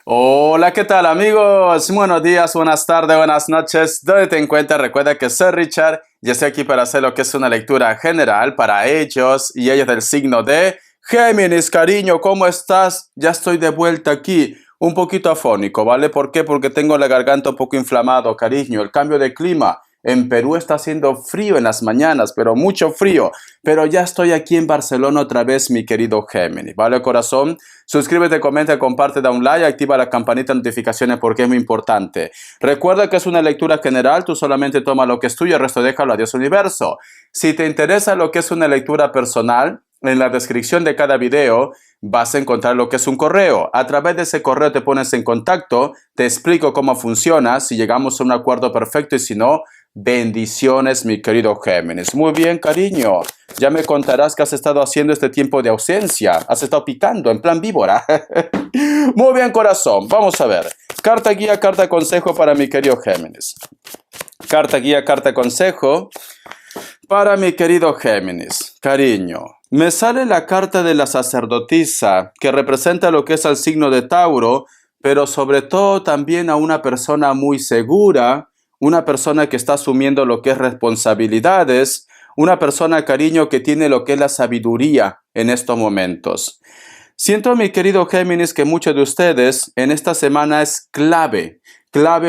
Hola, ¿qué tal amigos? Buenos días, buenas tardes, buenas noches. ¿Dónde te encuentras? Recuerda que soy Richard y estoy aquí para hacer lo que es una lectura general para ellos y ellos del signo de Géminis. Cariño, ¿cómo estás? Ya estoy de vuelta aquí. Un poquito afónico, ¿vale? ¿Por qué? Porque tengo la garganta un poco inflamado, cariño. El cambio de clima. En Perú está haciendo frío en las mañanas, pero mucho frío. Pero ya estoy aquí en Barcelona otra vez, mi querido Géminis. ¿Vale, corazón? Suscríbete, comenta, comparte, da un like, activa la campanita de notificaciones porque es muy importante. Recuerda que es una lectura general, tú solamente toma lo que es tuyo, el resto déjalo a Dios universo. Si te interesa lo que es una lectura personal, en la descripción de cada video vas a encontrar lo que es un correo. A través de ese correo te pones en contacto, te explico cómo funciona, si llegamos a un acuerdo perfecto y si no, bendiciones, mi querido Géminis. Muy bien, cariño. Ya me contarás qué has estado haciendo este tiempo de ausencia. Has estado picando en plan víbora. Muy bien, corazón. Vamos a ver. Carta guía, carta consejo para mi querido Géminis. Carta guía, carta consejo para mi querido Géminis. Cariño, me sale la carta de la sacerdotisa que representa lo que es al signo de Tauro, pero sobre todo también a una persona muy segura, una persona que está asumiendo lo que es responsabilidades, una persona, cariño, que tiene lo que es la sabiduría en estos momentos. Siento, mi querido Géminis, que muchos de ustedes en esta semana es clave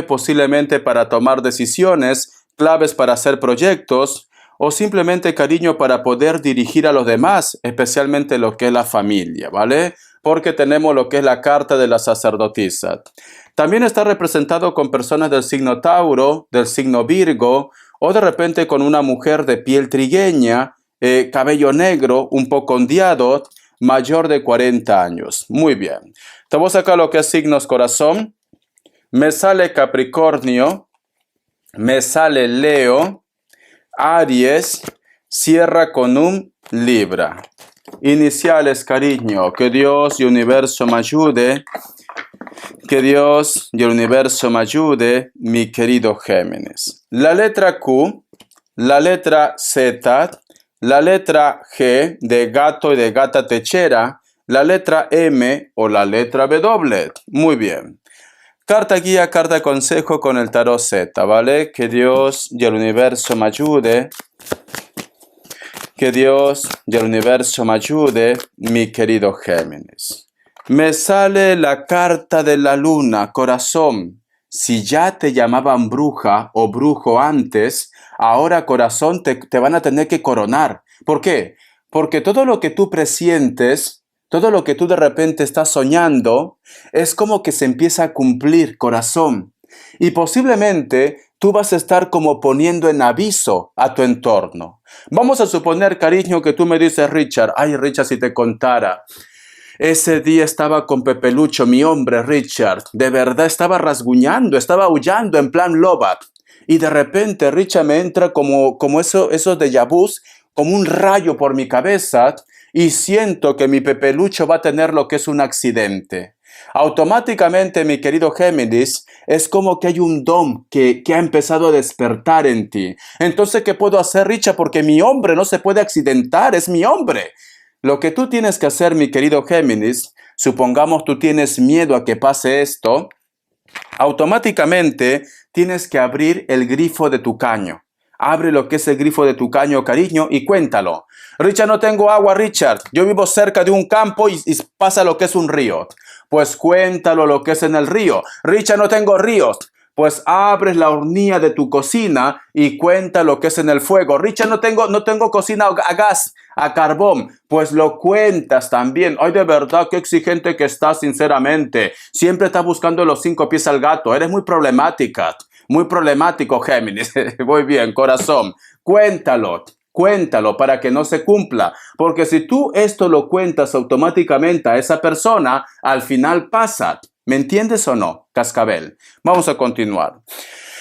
posiblemente para tomar decisiones, claves para hacer proyectos o simplemente, cariño, para poder dirigir a los demás, especialmente lo que es la familia, ¿vale? Porque tenemos lo que es la carta de la sacerdotisa. También está representado con personas del signo Tauro, del signo Virgo, o de repente con una mujer de piel trigueña, cabello negro, un poco ondeado, mayor de 40 años. Muy bien. Te voy a sacar lo que es signos, corazón. Me sale Capricornio, me sale Leo, Aries, cierra con un Libra. Iniciales, cariño. Que Dios y el universo me ayude. Que Dios y el universo me ayude, mi querido Géminis. La letra Q, la letra Z, la letra G de gato y de gata techera, la letra M o la letra W. Muy bien. Carta guía, carta consejo con el tarot Z, ¿vale? Que Dios y el universo me ayude. Que Dios y el universo me ayude, mi querido Géminis. Me sale la carta de la luna, corazón. Si ya te llamaban bruja o brujo antes, ahora, corazón, te van a tener que coronar. ¿Por qué? Porque todo lo que tú presientes, todo lo que tú de repente estás soñando, es como que se empieza a cumplir, corazón. Y posiblemente tú vas a estar como poniendo en aviso a tu entorno. Vamos a suponer, cariño, que tú me dices, Richard, ay, Richard, si te contara. Ese día estaba con Pepelucho, mi hombre, Richard. De verdad estaba rasguñando, estaba aullando en plan loba. Y de repente, Richard, me entra como esos déjà vus, como un rayo por mi cabeza y siento que mi Pepelucho va a tener lo que es un accidente. Automáticamente, mi querido Géminis, es como que hay un don que ha empezado a despertar en ti. Entonces, ¿qué puedo hacer, Richard? Porque mi hombre no se puede accidentar, es mi hombre. Lo que tú tienes que hacer, mi querido Géminis, supongamos tú tienes miedo a que pase esto, automáticamente tienes que abrir el grifo de tu caño. Abre lo que es el grifo de tu caño, cariño, y cuéntalo. Richard, no tengo agua, Richard. Yo vivo cerca de un campo y pasa lo que es un río. Pues cuéntalo lo que es en el río. Richard, no tengo ríos. Pues abres la hornilla de tu cocina y cuenta lo que es en el fuego. Richard, no tengo cocina a gas, a carbón. Pues lo cuentas también. Ay, de verdad, qué exigente que estás, sinceramente. Siempre estás buscando los 5 pies al gato. Eres muy problemática. Muy problemático, Géminis. Muy bien, corazón. Cuéntalo. Cuéntalo para que no se cumpla. Porque si tú esto lo cuentas automáticamente a esa persona, al final pasa. ¿Me entiendes o no, cascabel? Vamos a continuar.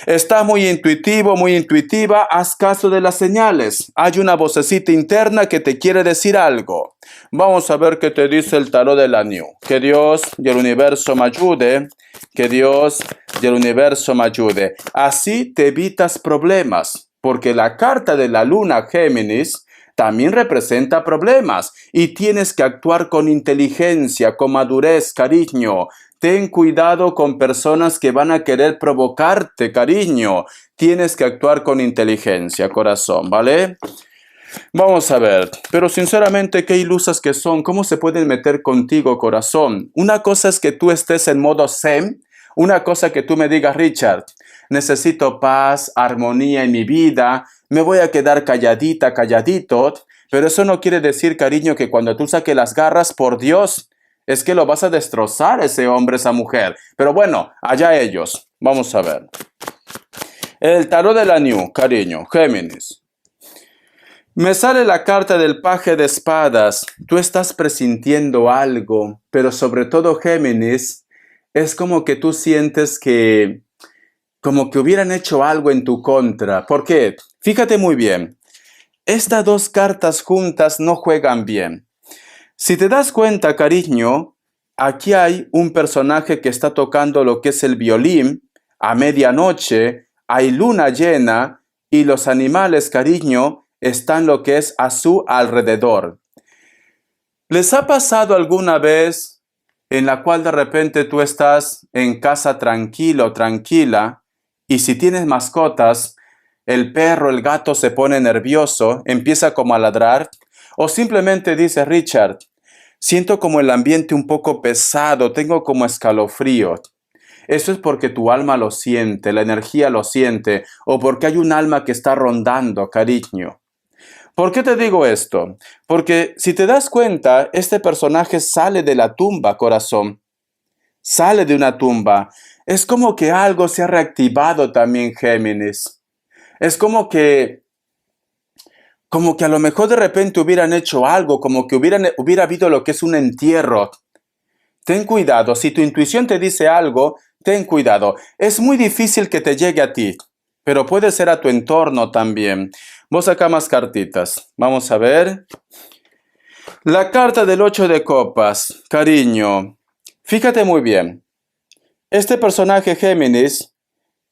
Estás muy intuitivo, muy intuitiva, haz caso de las señales. Hay una vocecita interna que te quiere decir algo. Vamos a ver qué te dice el tarot de la New. Que Dios y el universo me ayude. Que Dios y el universo me ayude. Así te evitas problemas, porque la carta de la luna Géminis también representa problemas y tienes que actuar con inteligencia, con madurez, cariño. Ten cuidado con personas que van a querer provocarte, cariño. Tienes que actuar con inteligencia, corazón, ¿vale? Vamos a ver, pero sinceramente, qué ilusas que son, ¿cómo se pueden meter contigo, corazón? Una cosa es que tú estés en modo zen, una cosa que tú me digas, Richard, necesito paz, armonía en mi vida, me voy a quedar calladita, calladito, pero eso no quiere decir, cariño, que cuando tú saques las garras, por Dios, es que lo vas a destrozar ese hombre, esa mujer. Pero bueno, allá ellos. Vamos a ver. El tarot de la New, cariño, Géminis. Me sale la carta del paje de espadas. Tú estás presintiendo algo, pero sobre todo, Géminis, es como que tú sientes que como que hubieran hecho algo en tu contra. ¿Por qué? Fíjate muy bien. Estas dos cartas juntas no juegan bien. Si te das cuenta, cariño, aquí hay un personaje que está tocando lo que es el violín a medianoche, hay luna llena y los animales, cariño, están lo que es a su alrededor. ¿Les ha pasado alguna vez en la cual de repente tú estás en casa tranquilo, tranquila, y si tienes mascotas, el perro, el gato se pone nervioso, empieza como a ladrar, o simplemente dice, Richard, siento como el ambiente un poco pesado, tengo como escalofrío? Eso es porque tu alma lo siente, la energía lo siente, o porque hay un alma que está rondando, cariño. ¿Por qué te digo esto? Porque si te das cuenta, este personaje sale de la tumba, corazón. Sale de una tumba. Es como que algo se ha reactivado también, Géminis. Es como que a lo mejor de repente hubieran hecho algo, como que hubiera habido lo que es un entierro. Ten cuidado, si tu intuición te dice algo, ten cuidado. Es muy difícil que te llegue a ti, pero puede ser a tu entorno también. Vos acá más cartitas. Vamos a ver. La carta del 8 de copas. Cariño, fíjate muy bien. Este personaje Géminis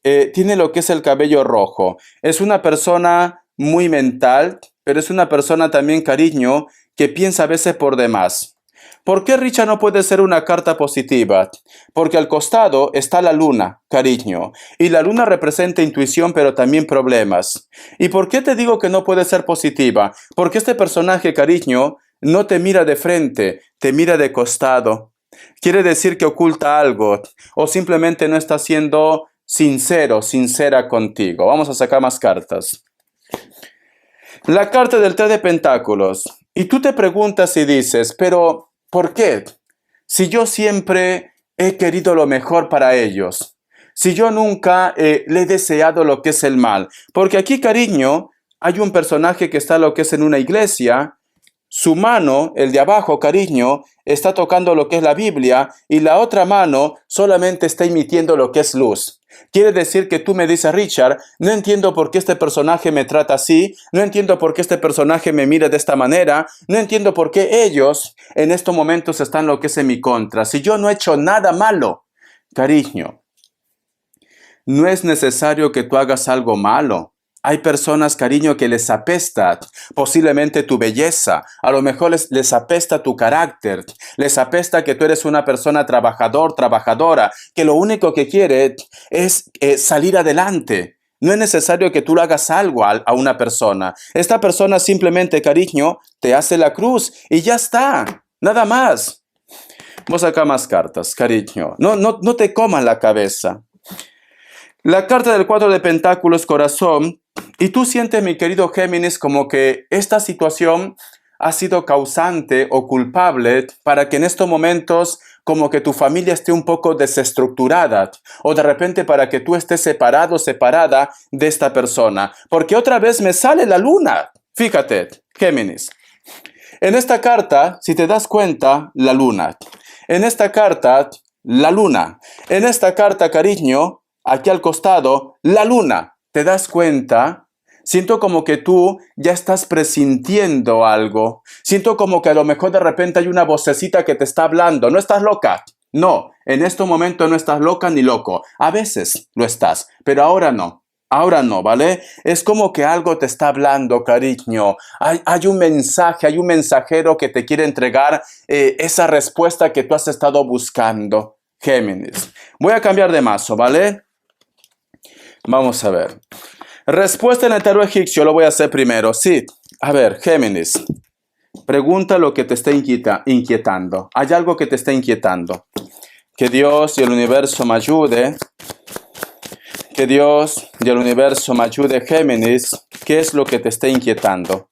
tiene lo que es el cabello rojo. Es una persona muy mental, pero es una persona también, cariño, que piensa a veces por demás. ¿Por qué Richard no puede ser una carta positiva? Porque al costado está la luna, cariño, y la luna representa intuición, pero también problemas. ¿Y por qué te digo que no puede ser positiva? Porque este personaje, cariño, no te mira de frente, te mira de costado. Quiere decir que oculta algo, o simplemente no está siendo sincero, sincera contigo. Vamos a sacar más cartas. La carta del 3 de pentáculos. Y tú te preguntas y dices, pero ¿por qué? Si yo siempre he querido lo mejor para ellos. Si yo nunca le he deseado lo que es el mal. Porque aquí, cariño, hay un personaje que está lo que es en una iglesia. Su mano, el de abajo, cariño, está tocando lo que es la Biblia y la otra mano solamente está emitiendo lo que es luz. Quiere decir que tú me dices, Richard, no entiendo por qué este personaje me trata así, no entiendo por qué este personaje me mira de esta manera, no entiendo por qué ellos en estos momentos están lo que es en mi contra. Si yo no he hecho nada malo, cariño, no es necesario que tú hagas algo malo. Hay personas, cariño, que les apesta posiblemente tu belleza, a lo mejor les apesta tu carácter, les apesta que tú eres una persona trabajador, trabajadora, que lo único que quiere es salir adelante. No es necesario que tú le hagas algo a una persona. Esta persona simplemente, cariño, te hace la cruz y ya está, nada más. Vamos acá más cartas, cariño. No te comas la cabeza. La carta del 4 de pentáculos, corazón. Y tú sientes, mi querido Géminis, como que esta situación ha sido causante o culpable para que en estos momentos como que tu familia esté un poco desestructurada o de repente para que tú estés separado, separada de esta persona. Porque otra vez me sale la luna. Fíjate, Géminis. En esta carta, si te das cuenta, la luna. En esta carta, la luna. En esta carta, cariño, aquí al costado, la luna. ¿Te das cuenta? Siento como que tú ya estás presintiendo algo. Siento como que a lo mejor de repente hay una vocecita que te está hablando. ¿No estás loca? No, en este momento no estás loca ni loco. A veces lo estás, pero ahora no. Ahora no, ¿vale? Es como que algo te está hablando, cariño. Hay un mensaje, hay un mensajero que te quiere entregar esa respuesta que tú has estado buscando, Géminis. Voy a cambiar de mazo, ¿vale? Vamos a ver. Respuesta en el tarot egipcio, lo voy a hacer primero. Sí, a ver, Géminis. Pregunta lo que te está inquietando. ¿Hay algo que te está inquietando? Que Dios y el universo me ayude. Que Dios y el universo me ayude, Géminis. ¿Qué es lo que te está inquietando?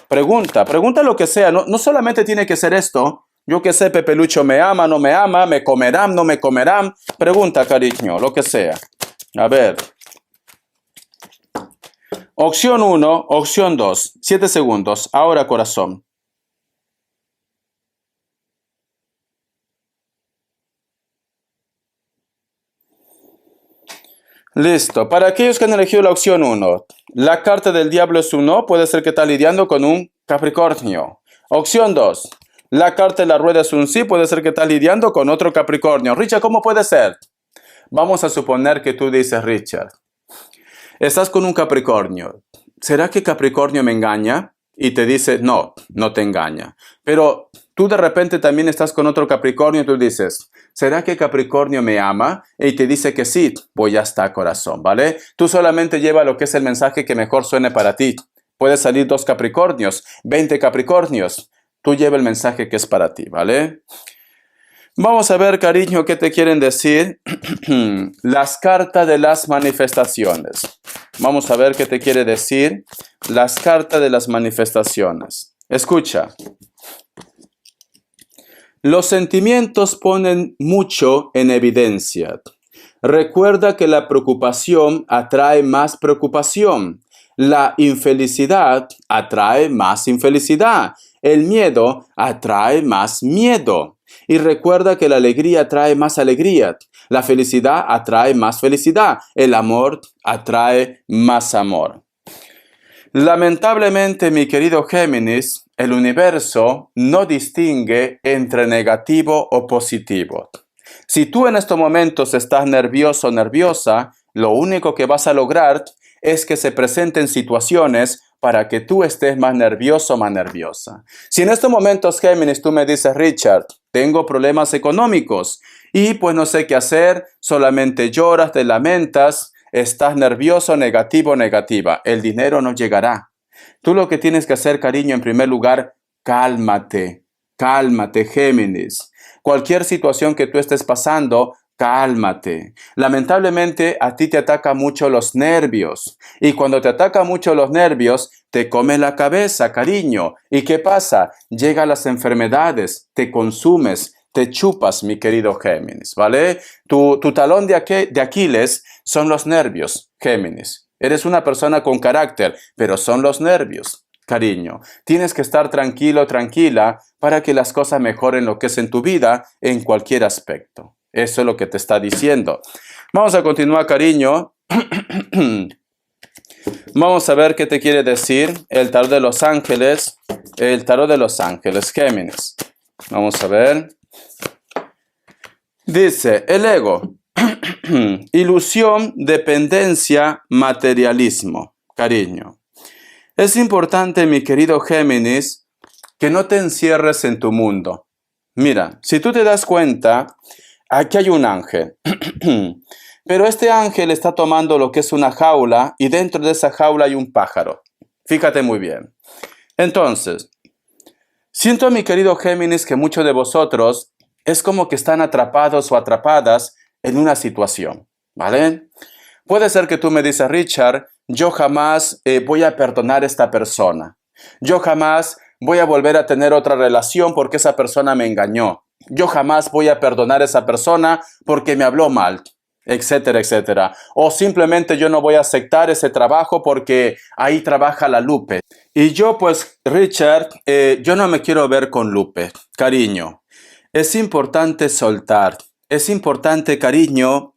Pregunta lo que sea. No solamente tiene que ser esto. Yo que sé, Pepe Lucho me ama, no me ama, me comerán, no me comerán. Pregunta, cariño, lo que sea. A ver. Opción 1, opción 2. 7 segundos. Ahora, corazón. Listo. Para aquellos que han elegido la opción 1, la carta del diablo es un no, puede ser que está lidiando con un Capricornio. Opción 2, la carta de la rueda es un sí, puede ser que está lidiando con otro Capricornio. Richard, ¿cómo puede ser? Vamos a suponer que tú dices, Richard, estás con un Capricornio. ¿Será que Capricornio me engaña? Y te dice, no, no te engaña. Pero tú de repente también estás con otro Capricornio y tú dices, ¿será que Capricornio me ama? Y te dice que sí, pues ya está, corazón, ¿vale? Tú solamente lleva lo que es el mensaje que mejor suene para ti. Puede salir 2 Capricornios, 20 Capricornios. Tú lleva el mensaje que es para ti, ¿vale? Vamos a ver, cariño, qué te quieren decir las cartas de las manifestaciones. Vamos a ver qué te quiere decir las cartas de las manifestaciones. Escucha. Los sentimientos ponen mucho en evidencia. Recuerda que la preocupación atrae más preocupación. La infelicidad atrae más infelicidad. El miedo atrae más miedo. Y recuerda que la alegría atrae más alegría. La felicidad atrae más felicidad. El amor atrae más amor. Lamentablemente, mi querido Géminis, el universo no distingue entre negativo o positivo. Si tú en estos momentos estás nervioso o nerviosa, lo único que vas a lograr es que se presenten situaciones para que tú estés más nervioso o más nerviosa. Si en estos momentos, Géminis, tú me dices, Richard, tengo problemas económicos y pues no sé qué hacer, solamente lloras, te lamentas, estás nervioso, negativo, negativa, el dinero no llegará. Tú lo que tienes que hacer, cariño, en primer lugar, cálmate, cálmate, Géminis. Cualquier situación que tú estés pasando, cálmate. Lamentablemente a ti te ataca mucho los nervios y cuando te ataca mucho los nervios te come la cabeza, cariño. ¿Y qué pasa? Llegan las enfermedades, te consumes, te chupas, mi querido Géminis, ¿vale? Tu talón de Aquiles son los nervios, Géminis. Eres una persona con carácter, pero son los nervios. Cariño, tienes que estar tranquilo, tranquila, para que las cosas mejoren lo que es en tu vida en cualquier aspecto. Eso es lo que te está diciendo. Vamos a continuar, cariño. Vamos a ver qué te quiere decir el tarot de los ángeles. El tarot de los ángeles, Géminis. Vamos a ver. Dice, el ego. Ilusión, dependencia, materialismo. Cariño. Es importante, mi querido Géminis, que no te encierres en tu mundo. Mira, si tú te das cuenta, aquí hay un ángel. Pero este ángel está tomando lo que es una jaula y dentro de esa jaula hay un pájaro. Fíjate muy bien. Entonces, siento, mi querido Géminis, que muchos de vosotros es como que están atrapados o atrapadas en una situación, ¿vale? Puede ser que tú me dices, Richard, yo jamás voy a perdonar a esta persona. Yo jamás voy a volver a tener otra relación porque esa persona me engañó. Yo jamás voy a perdonar a esa persona porque me habló mal, etcétera, etcétera. O simplemente yo no voy a aceptar ese trabajo porque ahí trabaja la Lupe. Y yo pues, Richard, yo no me quiero ver con Lupe. Cariño, es importante soltar. Es importante, cariño,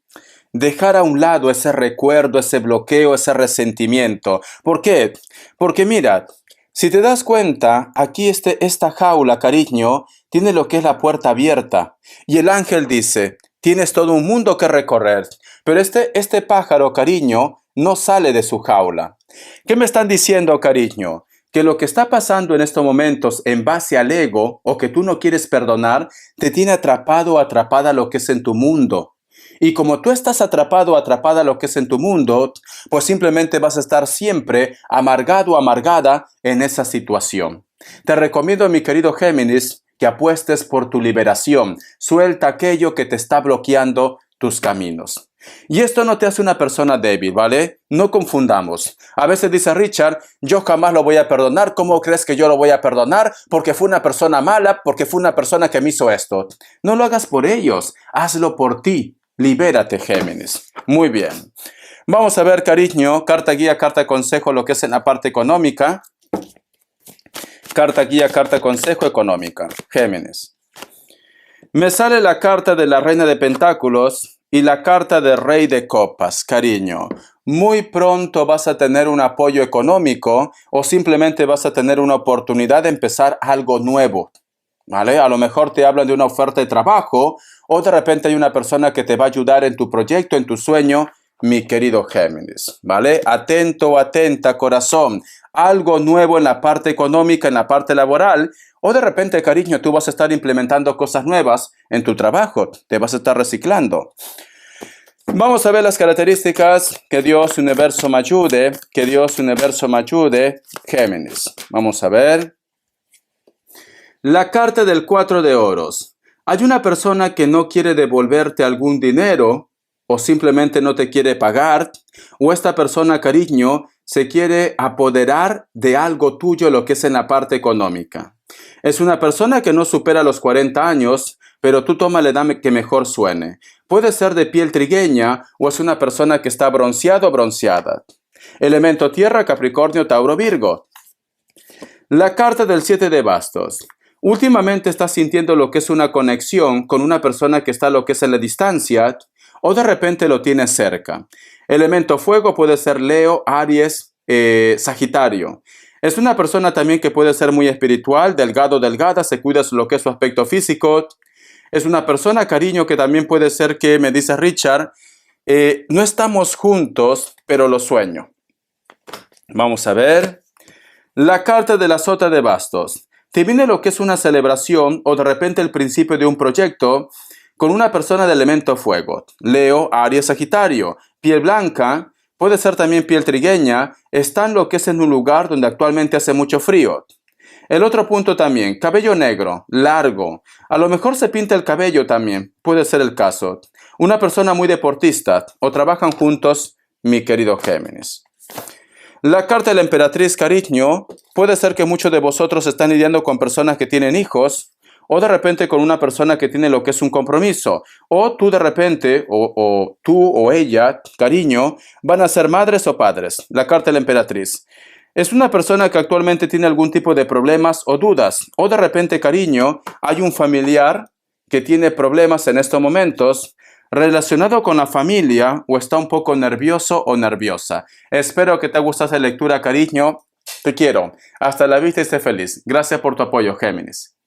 dejar a un lado ese recuerdo, ese bloqueo, ese resentimiento. ¿Por qué? Porque mira, si te das cuenta, aquí esta jaula, cariño, tiene lo que es la puerta abierta. Y el ángel dice, tienes todo un mundo que recorrer. Pero este pájaro, cariño, no sale de su jaula. ¿Qué me están diciendo, cariño? Que lo que está pasando en estos momentos en base al ego o que tú no quieres perdonar, te tiene atrapado o atrapada lo que es en tu mundo. Y como tú estás atrapado o atrapada lo que es en tu mundo, pues simplemente vas a estar siempre amargado o amargada en esa situación. Te recomiendo, mi querido Géminis, que apuestes por tu liberación. Suelta aquello que te está bloqueando tus caminos. Y esto no te hace una persona débil, ¿vale? No confundamos. A veces dice Richard, yo jamás lo voy a perdonar. ¿Cómo crees que yo lo voy a perdonar? Porque fue una persona mala, porque fue una persona que me hizo esto. No lo hagas por ellos, hazlo por ti. Libérate, Géminis. Muy bien. Vamos a ver, cariño, carta guía, carta consejo, lo que es en la parte económica. Carta guía, carta consejo económica. Géminis. Me sale la carta de la Reina de Pentáculos y la carta del Rey de Copas, cariño. Muy pronto vas a tener un apoyo económico o simplemente vas a tener una oportunidad de empezar algo nuevo. ¿Vale? A lo mejor te hablan de una oferta de trabajo o de repente hay una persona que te va a ayudar en tu proyecto, en tu sueño, mi querido Géminis, ¿vale? Atento, atenta, corazón. Algo nuevo en la parte económica, en la parte laboral, o de repente, cariño, tú vas a estar implementando cosas nuevas en tu trabajo, te vas a estar reciclando. Vamos a ver las características. Que Dios Universo me ayude, que Dios Universo me ayude, Géminis. Vamos a ver. La carta del 4 de oros. Hay una persona que no quiere devolverte algún dinero o simplemente no te quiere pagar, o esta persona, cariño, se quiere apoderar de algo tuyo, lo que es en la parte económica. Es una persona que no supera los 40 años, pero tú toma la edad que mejor suene. Puede ser de piel trigueña o es una persona que está bronceado o bronceada. Elemento tierra, Capricornio, Tauro, Virgo. La carta del 7 de bastos. Últimamente estás sintiendo lo que es una conexión con una persona que está lo que es en la distancia o de repente lo tienes cerca. Elemento fuego puede ser Leo, Aries, Sagitario. Es una persona también que puede ser muy espiritual, delgado, delgada, se cuida lo que es su aspecto físico. Es una persona, cariño, que también puede ser que, me dice Richard, no estamos juntos, pero lo sueño. Vamos a ver. La carta de la sota de bastos. Te viene lo que es una celebración o de repente el principio de un proyecto con una persona de elemento fuego. Leo, Aries, Sagitario. Piel blanca, puede ser también piel trigueña, está en lo que es en un lugar donde actualmente hace mucho frío. El otro punto también, cabello negro, largo. A lo mejor se pinta el cabello también, puede ser el caso. Una persona muy deportista o trabajan juntos, mi querido Géminis. La carta de la emperatriz, cariño, puede ser que muchos de vosotros están lidiando con personas que tienen hijos o de repente con una persona que tiene lo que es un compromiso. O tú de repente, o tú o ella, cariño, van a ser madres o padres. La carta de la emperatriz. Es una persona que actualmente tiene algún tipo de problemas o dudas. O de repente, cariño, hay un familiar que tiene problemas en estos momentos relacionado con la familia o está un poco nervioso o nerviosa. Espero que te guste esta lectura, cariño. Te quiero. Hasta la vista y esté feliz. Gracias por tu apoyo, Géminis.